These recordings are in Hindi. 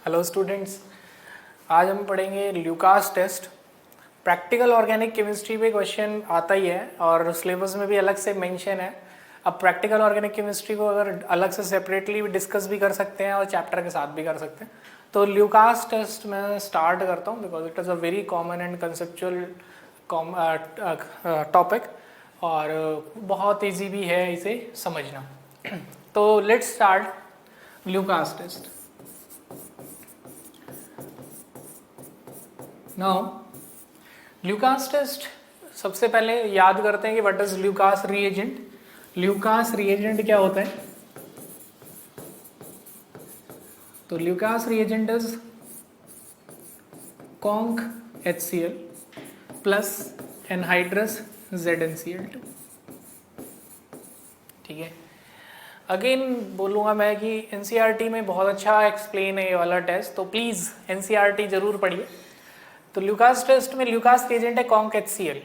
हेलो स्टूडेंट्स, आज हम पढ़ेंगे Lucas test. Practical organic chemistry पे क्वेश्चन आता ही है और सिलेबस में भी अलग से मेंशन है। अब प्रैक्टिकल ऑर्गेनिक केमिस्ट्री को अगर अलग से सेपरेटली डिस्कस भी कर सकते हैं और चैप्टर के साथ भी कर सकते हैं। तो ल्यूकास टेस्ट मैं स्टार्ट करता हूँ because it is a very common and conceptual topic और बहुत ईजी भी है इसे समझना। तो let's start Lucas test. Now Lucas test सबसे पहले याद करते हैं कि what is Lucas reagent. Lucas reagent क्या होता है? तो Lucas reagent is conc HCl plus anhydrous ZnCl2। ठीक है, अगेन बोलूँगा मैं कि NCERT में बहुत अच्छा एक्सप्लेन है ये वाला टेस्ट, तो प्लीज़ NCERT जरूर पढ़िए। तो ल्यूकास टेस्ट में ल्यूकास रिएजेंट है conc HCl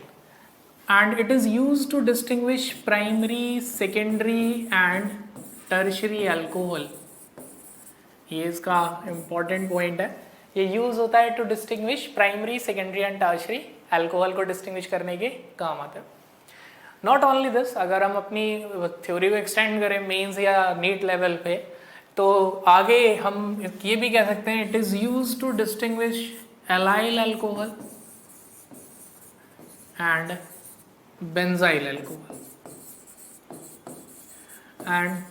and it is use to distinguish primary, secondary and tertiary alcohol. ये इसका इम्पॉर्टेंट पॉइंट है। ये यूज होता है to distinguish primary, secondary and tertiary alcohol को डिस्टिंग्विश करने के काम आता है। नॉट ओनली दिस, अगर हम अपनी थ्योरी को एक्सटेंड करें मेंस या नीट लेवल पे, तो आगे हम ये भी कह सकते हैं it is use to distinguish allyl alcohol and benzyl alcohol. And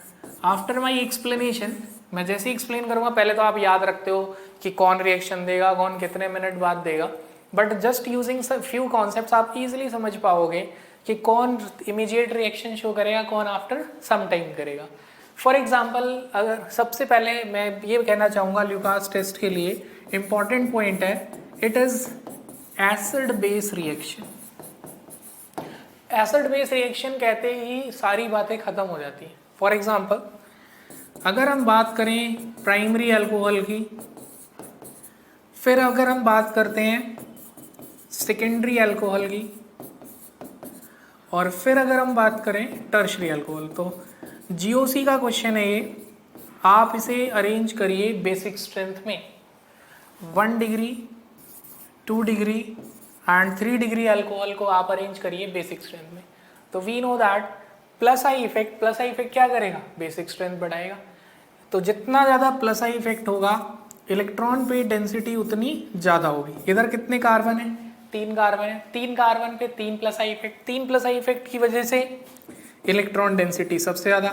after my explanation, मैं जैसे ही एक्सप्लेन करूँगा पहले तो आप याद रखते हो कि कौन रिएक्शन देगा, कौन कितने मिनट बाद देगा, but just using few concepts आप इजीली समझ पाओगे कि कौन इमीडिएट रिएक्शन शो करेगा, कौन आफ्टर सम टाइम करेगा। फॉर एग्जाम्पल, अगर सबसे पहले मैं ये कहना चाहूँगा ल्यूकास टेस्ट के लिए इम्पॉर्टेंट पॉइंट है, it is acid base reaction. Acid base reaction कहते ही सारी बातें खत्म हो जाती हैं। फॉर एग्जाम्पल, अगर हम बात करें प्राइमरी अल्कोहल की, फिर अगर हम बात करते हैं सेकेंडरी अल्कोहल की, और फिर अगर हम बात करें टर्शरी अल्कोहल, तो GOC का क्वेश्चन है ये। आप इसे अरेंज करिए बेसिक स्ट्रेंथ में। 1 degree, 2 degree and 3 degree alcohol को आप अरेंज करिए बेसिक स्ट्रेंथ में। तो we know that plus I effect क्या करेगा? बेसिक स्ट्रेंथ बढ़ाएगा। तो जितना ज़्यादा प्लस आई इफेक्ट होगा, इलेक्ट्रॉन पे डेंसिटी उतनी ज़्यादा होगी। इधर कितने कार्बन है? 3 कार्बन है। 3 कार्बन पे 3 plus I effect, 3 plus I effect की वजह से इलेक्ट्रॉन डेंसिटी सबसे ज़्यादा।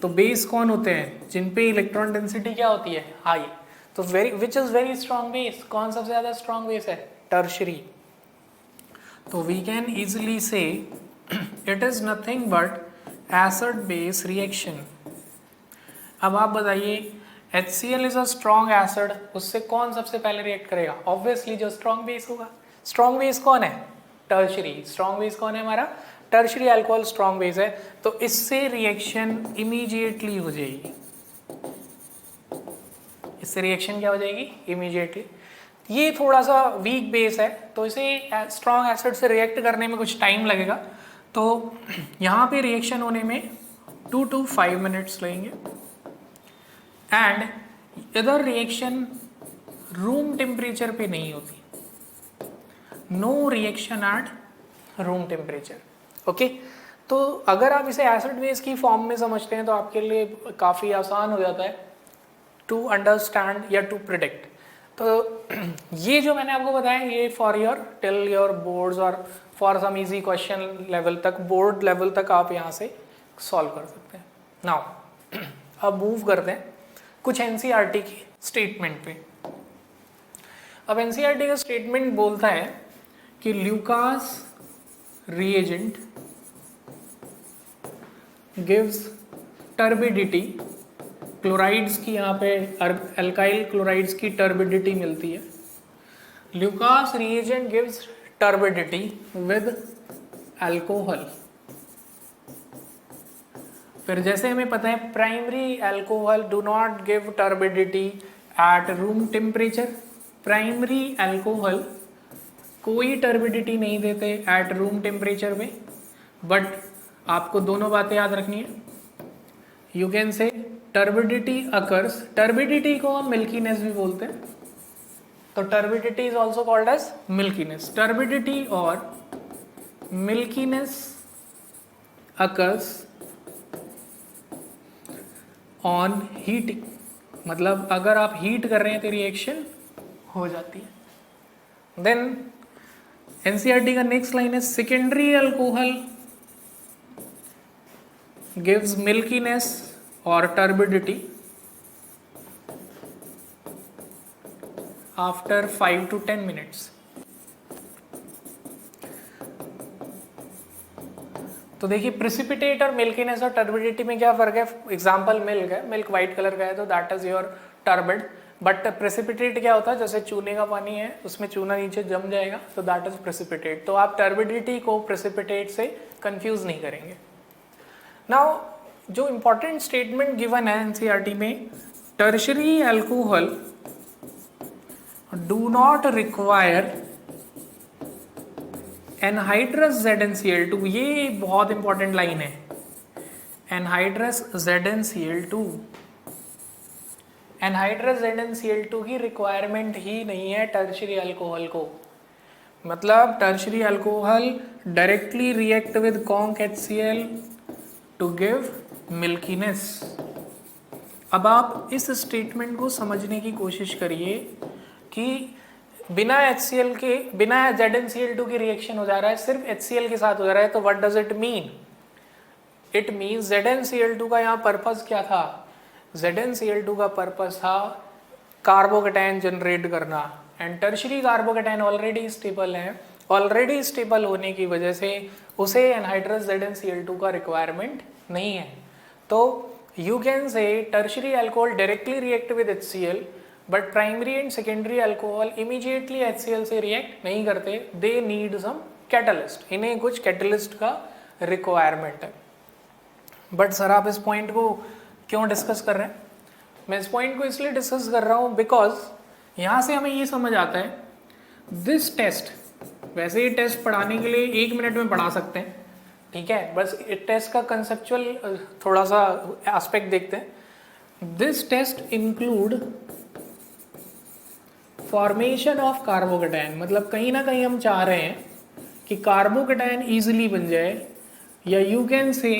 तो बेस कौन होते हैं? जिन पे इलेक्ट्रॉन डेंसिटी क्या होती है? हाई। तो which is very strong base? कौन सबसे ज़्यादा स्ट्रॉन्ग बेस है? टर्शरी। तो वी कैन इजिली से it is nothing but acid base reaction. अब आप बताइए, HCl is a strong acid, उससे कौन सबसे पहले रिएक्ट करेगा? ऑब्वियसली जो स्ट्रॉन्ग बेस होगा। स्ट्रॉन्ग बेस कौन है? टर्शरी। स्ट्रॉन्ग बेस कौन है हमारा? टर्शरी अल्कोहल स्ट्रॉन्ग बेस है। तो इससे रिएक्शन इमीडिएटली हो जाएगी। इससे रिएक्शन क्या हो जाएगी? इमीडिएटली। ये थोड़ा सा वीक बेस है, तो इसे स्ट्रॉन्ग एसिड से रिएक्ट करने में कुछ टाइम लगेगा। तो यहाँ पे रिएक्शन होने में 2 to 5 मिनट्स लगेंगे। एंड इधर रिएक्शन रूम टेम्परेचर पे नहीं होती। No reaction at room temperature. Okay, तो अगर आप इसे एसिड बेस की फॉर्म में समझते हैं तो आपके लिए काफ़ी आसान हो जाता है टू अंडरस्टैंड या टू प्रिडिक्ट। तो ये जो मैंने आपको बताया, ये for your till your boards और for some easy question level तक, बोर्ड लेवल तक आप यहाँ से सॉल्व कर सकते हैं। नाउ अब मूव करते हैं कुछ NCERT की स्टेटमेंट पे। अब NCERT का स्टेटमेंट बोलता है कि Lucas reagent gives turbidity. Chlorides की यहाँ पे अल्काइल क्लोराइड्स की टर्बिडिटी मिलती है। Lucas reagent gives turbidity with alcohol. फिर जैसे हमें पता है primary alcohol do not give turbidity eight room temperature. Primary alcohol कोई टर्बिडिटी नहीं देते एट रूम टेम्परेचर में, बट आपको दोनों बातें याद रखनी है। यू कैन से टर्बिडिटी अकर्स, टर्बिडिटी को हम मिल्कीनेस भी बोलते हैं, तो turbidity is also called as milkiness. Turbidity और मिल्कीनेस अकर्स ऑन हीटिंग, मतलब अगर आप हीट कर रहे हैं तो रिएक्शन हो जाती है। देन एनसीईआरटी का नेक्स्ट लाइन है सेकेंडरी अल्कोहल गिव्स मिल्कीनेस और टर्बिडिटी आफ्टर 5 to 10 minutes। तो देखिए प्रेसिपिटेट और मिल्कीनेस और टर्बिडिटी में क्या फर्क है। एग्जाम्पल मिल्क है, मिल्क वाइट कलर का है तो that is your turbid, but precipitate क्या होता है, जैसे चूने का पानी है उसमें चूना नीचे जम जाएगा तो दैट इज प्रेसिपिटेट। तो आप टर्बिडिटी को प्रेसिपिटेट से कंफ्यूज नहीं करेंगे। नाउ जो इंपॉर्टेंट स्टेटमेंट गिवन है एनसीईआरटी में, tertiary alcohol do not require anhydrous ZnCl2, ये बहुत इंपॉर्टेंट लाइन है। एनहाइड्रस ZnCl2, एनहाइड्रस ZnCl2 की रिक्वायरमेंट ही नहीं है टर्शरी अल्कोहल को। मतलब tertiary alcohol directly react with conc HCl to give milkiness. अब आप इस स्टेटमेंट को समझने की कोशिश करिए कि बिना HCl के, बिना ZnCl2 की रिएक्शन हो जा रहा है, सिर्फ HCl के साथ हो जा रहा है, तो what does it mean? It means ZnCl2 का यहाँ पर्पस क्या था? ZnCl2 का पर्पस था कार्बोकेटायन जनरेट करना, and tertiary carbocation already stable है। ऑलरेडी स्टेबल होने की वजह से उसे एनहाइड्रस ZnCl2 का रिक्वायरमेंट नहीं है। तो यू कैन से tertiary alcohol directly react with HCl, but primary and secondary alcohol immediately HCl से रिएक्ट नहीं करते, दे नीड सम कैटलिस्ट, इन्हें कुछ कैटलिस्ट का रिक्वायरमेंट है। बट सर आप इस पॉइंट को क्यों डिस्कस कर रहे हैं? मैं इस पॉइंट को इसलिए डिस्कस कर रहा हूँ बिकॉज यहाँ से हमें ये समझ आता है दिस टेस्ट, वैसे ये टेस्ट पढ़ाने के लिए 1 मिनट में पढ़ा सकते हैं, ठीक है, बस टेस्ट का कंसेप्चुअल थोड़ा सा एस्पेक्ट देखते हैं। This test include formation of carbocation, मतलब कहीं ना कहीं हम चाह रहे हैं कि कार्बोकेटायन इजीली बन जाए, या you can say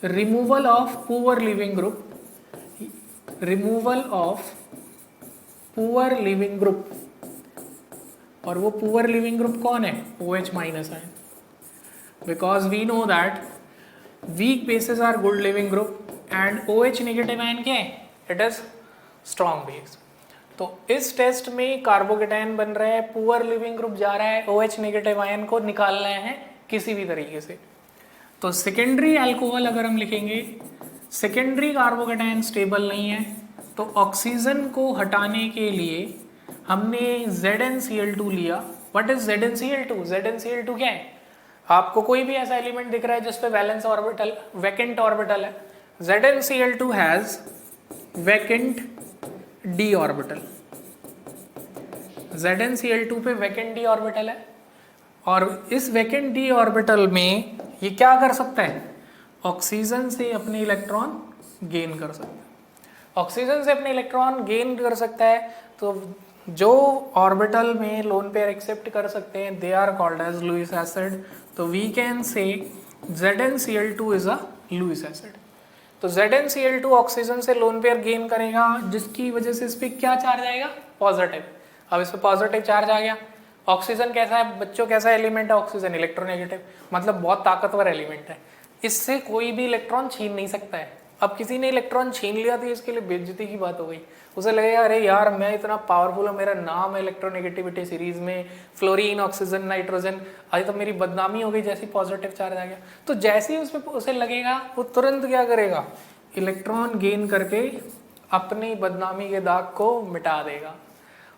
removal of poor leaving group, removal of poor leaving group. और वो पुअर लिविंग ग्रुप कौन है? OH minus ion, because we know that weak bases are good leaving group and OH negative ion क्या है? It is strong base. तो इस टेस्ट में कार्बोकेटायन बन रहा है, पुअर लिविंग ग्रुप जा रहा है, OH नेगेटिव आयन को निकालना है किसी भी तरीके से। तो सेकेंडरी अल्कोहल अगर हम लिखेंगे, सेकेंडरी कार्बोकेटायन स्टेबल नहीं है, तो ऑक्सीजन को हटाने के लिए हमने ZnCl2 लिया। What is ZnCl2? ZnCl2 क्या है? आपको कोई भी ऐसा एलिमेंट दिख रहा है जिसपे वैलेंस ऑर्बिटल, वैकेंट ऑर्बिटल है, ZnCl2 has vacant d orbital. ZnCl2 पे वैकेंट d ऑर्बिटल है, और इस वैकेंट d ऑर्बिटल में ये क्या कर सकता है? ऑक्सीजन से अपने इलेक्ट्रॉन गेन कर सकता है। ऑक्सीजन से अपने इलेक्ट्रॉन गेन कर सकता है, तो जो ऑर्बिटल में लोन पेयर एक्सेप्ट कर सकते हैं they are called as Lewis acid. तो we can say ZnCl2 is a Lewis acid. तो ZnCl2 ऑक्सीजन से लोन पेयर गेन करेगा, जिसकी वजह से इस पर क्या चार्ज आएगा? पॉजिटिव। अब इस पर पॉजिटिव चार्ज आ गया। ऑक्सीजन कैसा है बच्चों? कैसा एलिमेंट है ऑक्सीजन? इलेक्ट्रोनेगेटिव, मतलब बहुत ताकतवर एलिमेंट है, इससे कोई भी इलेक्ट्रॉन छीन नहीं सकता है। अब किसी ने इलेक्ट्रॉन छीन लिया तो इसके लिए बेइज्जती की बात हो गई, उसे लगेगा अरे यार मैं इतना पावरफुल हूँ, मेरा नाम है इलेक्ट्रोनेगेटिविटी सीरीज में, फ्लोरीन, ऑक्सीजन, नाइट्रोजन, अरे तो मेरी बदनामी हो गई जैसे पॉजिटिव चार्ज आ गया। तो जैसे ही उसे लगेगा वो तुरंत क्या करेगा? इलेक्ट्रॉन गेन करके अपनी बदनामी के दाग को मिटा देगा,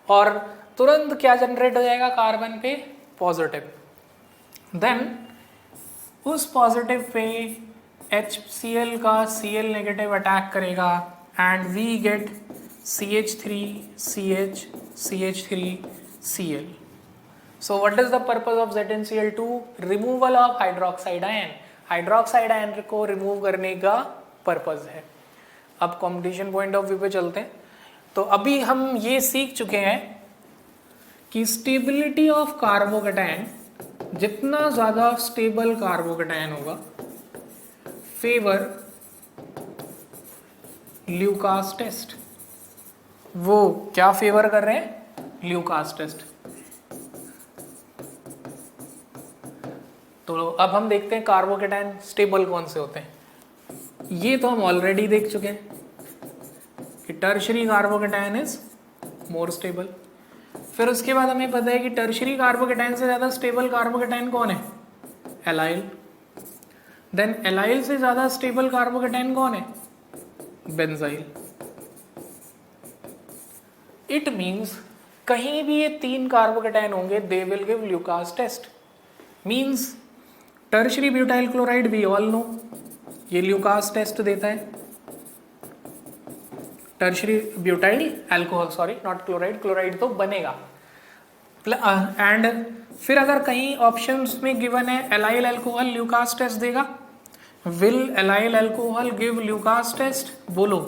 और तुरंत क्या जनरेट हो जाएगा कार्बन पे? पॉजिटिव। देन उस पॉजिटिव पे HCl का Cl नेगेटिव अटैक करेगा and we get CH3 CH CH3 Cl। So what is the purpose of ZnCl2? Removal of hydroxide ion। Hydroxide ion को रिमूव करने का पर्पज है। अब कंपटीशन पॉइंट ऑफ व्यू पे चलते हैं। तो अभी हम ये सीख चुके हैं कि स्टेबिलिटी ऑफ कार्बोकेटायन, जितना ज्यादा स्टेबल कार्बोकेटायन होगा फेवर ल्यूकास टेस्ट। वो क्या फेवर कर रहे हैं? Lucas test. तो अब हम देखते हैं कार्बोकेटायन स्टेबल कौन से होते हैं। ये तो हम ऑलरेडी देख चुके हैं कि tertiary carbocation is more stable. फिर उसके बाद हमें पता है कि टर्शरी कार्बोकेटायन से ज्यादा स्टेबल कार्बोकेटायन कौन है? एलाइल। देन एलाइल से ज्यादा स्टेबल कार्बोकेटायन कौन है? बेंजाइल। इट मीन्स कहीं भी ये 3 कार्बोकेटायन होंगे they will give Lucas test. Means tertiary butyl chloride we all know ये ल्यूकास टेस्ट देता है। Tertiary butyl alcohol, sorry not chloride, chloride तो बनेगा। एंड फिर अगर कहीं ऑप्शंस में गिवन है एलाइल अल्कोहल ल्यूकास टेस्ट देगा, will allyl alcohol give Lucas test? बोलो।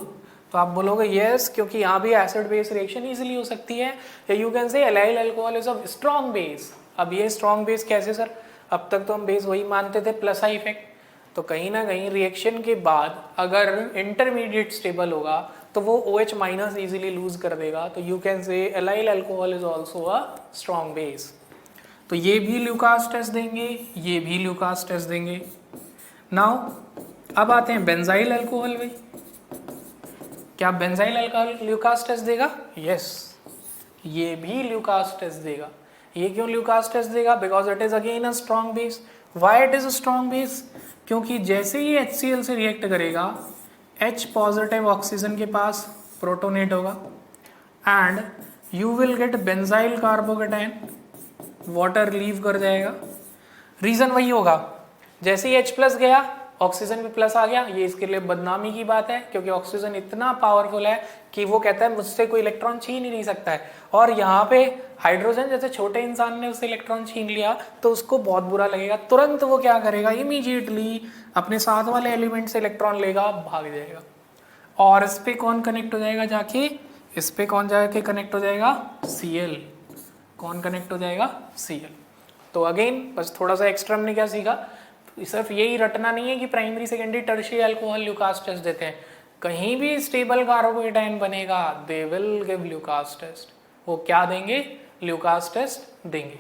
तो आप बोलोगे यस, क्योंकि यहाँ भी एसिड बेस रिएक्शन इजीली हो सकती है। यू कैन से allyl alcohol is a strong base. अब ये स्ट्रॉन्ग बेस कैसे सर? अब तक तो हम बेस वही मानते थे प्लस आई इफेक्ट। तो कहीं ना कहीं रिएक्शन के बाद अगर इंटरमीडिएट स्टेबल होगा तो वो OH माइनस इजीली लूज कर देगा। तो यू कैन से allyl alcohol is also a strong base. तो ये भी ल्यूकास टेस्ट देंगे, ये भी ल्यूकास टेस्ट देंगे। नाउ अब आते हैं बेंजाइल अल्कोहल में। क्या बेंजाइल अल्कोहल ल्यूकास टेस्ट देगा? यस, ये भी ल्यूकास टेस्ट देगा। ये क्यों ल्यूकास टेस्ट देगा? Because it is again a strong base. Why it is a strong base? क्योंकि जैसे ही HCl से रिएक्ट करेगा H पॉजिटिव ऑक्सीजन के पास प्रोटोनेट होगा and you will get benzyl carbocation, water leave कर जाएगा। रीजन वही होगा, जैसे ही H प्लस गया ऑक्सीजन भी प्लस आ गया। ये इसके लिए बदनामी की बात है क्योंकि ऑक्सीजन इतना पावरफुल है कि वो कहता है मुझसे कोई इलेक्ट्रॉन छीन ही नहीं सकता है। और यहाँ पे हाइड्रोजन जैसे छोटे इंसान ने उससे इलेक्ट्रॉन छीन लिया तो उसको बहुत बुरा लगेगा। तुरंत वो क्या करेगा? इमीडिएटली अपने साथ वाले एलिमेंट से इलेक्ट्रॉन लेगा, भाग जाएगा। और इस पे कौन कनेक्ट हो जाएगा जाके? इस पे कौन जाके कनेक्ट हो जाएगा? Cl। कौन कनेक्ट हो जाएगा? Cl। तो अगेन बस थोड़ा सा एक्स्ट्रा हमने क्या सीखा, सिर्फ यही रटना नहीं है कि primary secondary tertiary alcohol Lucas test देते हैं। कहीं भी स्टेबल कार्बोकेटायन बनेगा they will give Lucas test. वो क्या देंगे? ल्यूकास टेस्ट देंगे।